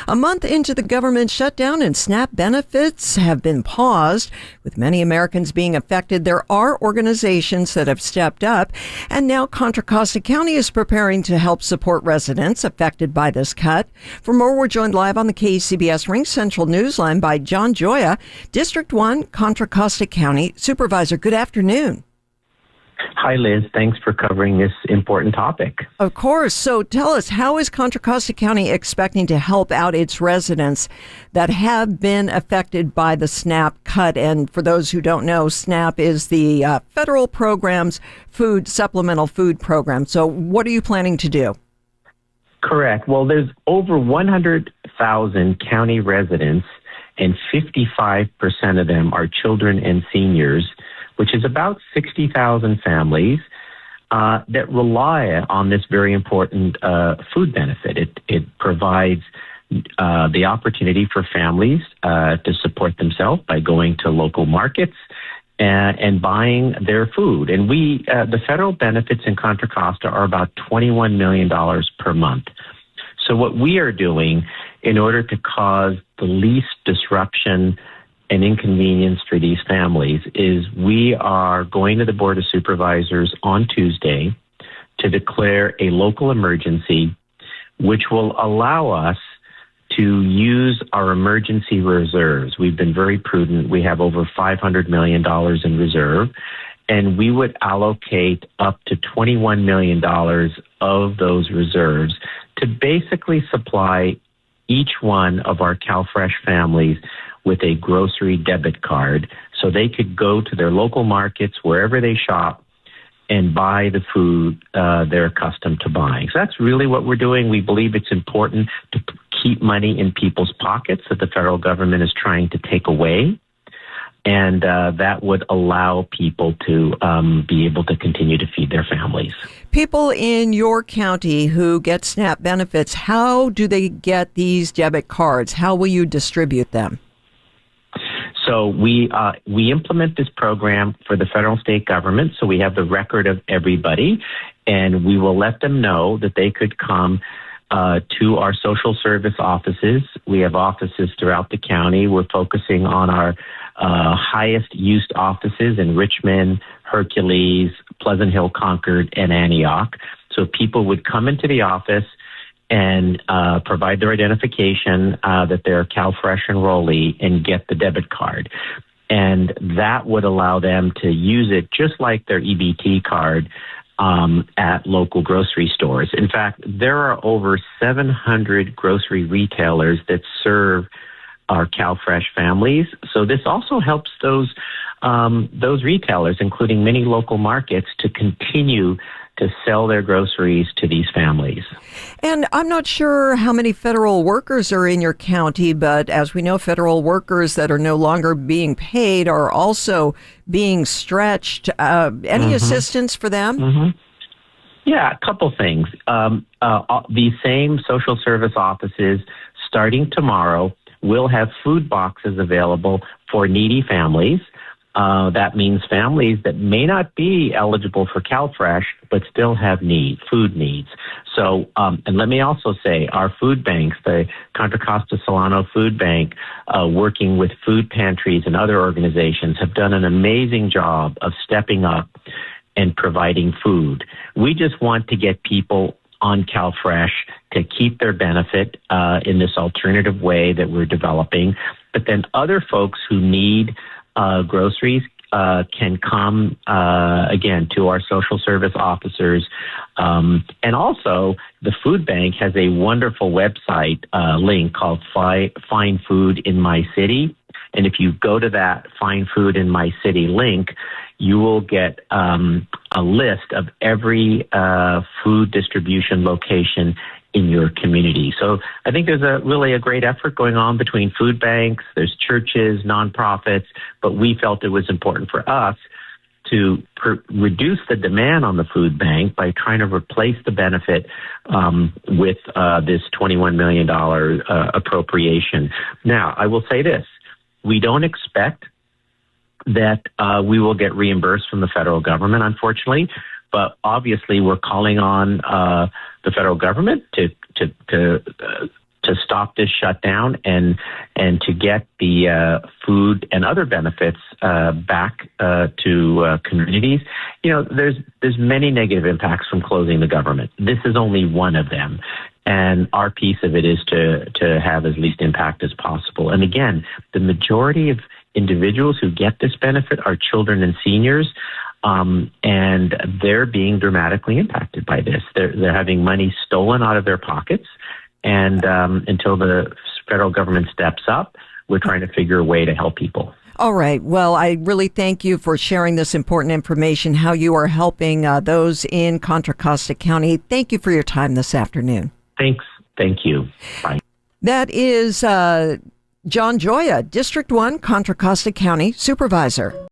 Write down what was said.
A month into the government shutdown and SNAP benefits have been paused. With many Americans being affected, there are organizations that have stepped up. And now Contra Costa County is preparing to help support residents affected by this cut. For more, we're joined live on the KCBS Ring Central Newsline by Gioia, District 1, Contra Costa County Supervisor. Good afternoon. Hi, Liz. Thanks for covering this important topic. Of course. So tell us, how is Contra Costa County expecting to help out its residents that have been affected by the SNAP cut? And for those who don't know, SNAP is the federal program's supplemental food program. So what are you planning to do? Correct. Well, there's over 100,000 county residents, and 55% of them are children and seniors, which is about 60,000 families that rely on this very important food benefit. It provides the opportunity for families to support themselves by going to local markets and buying their food. And the federal benefits in Contra Costa are about $21 million per month. So what we are doing in order to cause the least disruption and inconvenience for these families is we are going to the Board of Supervisors on Tuesday to declare a local emergency, which will allow us to use our emergency reserves. We've been very prudent. We have over $500 million in reserve, and we would allocate up to $21 million of those reserves to basically supply each one of our CalFresh families with a grocery debit card so they could go to their local markets, wherever they shop, and buy the food they're accustomed to buying. So that's really what we're doing. We believe it's important to keep money in people's pockets that the federal government is trying to take away. And that would allow people to be able to continue to feed their families. People in your county who get SNAP benefits, how do they get these debit cards? How will you distribute them? So we implement this program for the federal and state government, so we have the record of everybody, and we will let them know that they could come to our social service offices. We have offices throughout the county. We're focusing on our highest used offices in Richmond, Hercules, Pleasant Hill, Concord, and Antioch. So people would come into the office and provide their identification that they're a CalFresh enrollee and get the debit card. And that would allow them to use it just like their EBT card at local grocery stores. In fact, there are over 700 grocery retailers that serve our CalFresh families. So this also helps those retailers, including many local markets, to continue to sell their groceries to these families. And I'm not sure how many federal workers are in your county, but as we know, federal workers that are no longer being paid are also being stretched. Any assistance for them? Yeah, a couple things. These same social service offices, starting tomorrow, will have food boxes available for needy families. That means families that may not be eligible for CalFresh, but still have food needs. So, and let me also say, our food banks, the Contra Costa Solano Food Bank, working with food pantries and other organizations, have done an amazing job of stepping up and providing food. We just want to get people on CalFresh to keep their benefit in this alternative way that we're developing. But then other folks who need groceries can come, again, to our social service officers. And also, the food bank has a wonderful website link called Find Food in My City. And if you go to that Find Food in My City link, you will get a list of every food distribution location in your community. So I think there's really a great effort going on between food banks, there's churches, nonprofits, but we felt it was important for us to reduce the demand on the food bank by trying to replace the benefit with this $21 million appropriation. Now, I will say this. We don't expect that we will get reimbursed from the federal government, unfortunately, but obviously we're calling on the federal government to to stop this shutdown and to get the food and other benefits back to communities. There's many negative impacts from closing the government. This is only one of them. And our piece of it is to have as least impact as possible. And again, the majority of individuals who get this benefit are children and seniors, and they're being dramatically impacted by this. They're having money stolen out of their pockets, and until the federal government steps up, we're trying to figure a way to help people. All right. Well, I really thank you for sharing this important information, how you are helping those in Contra Costa County. Thank you for your time this afternoon. Thanks. Thank you. Bye. That is John Gioia, District 1, Contra Costa County Supervisor.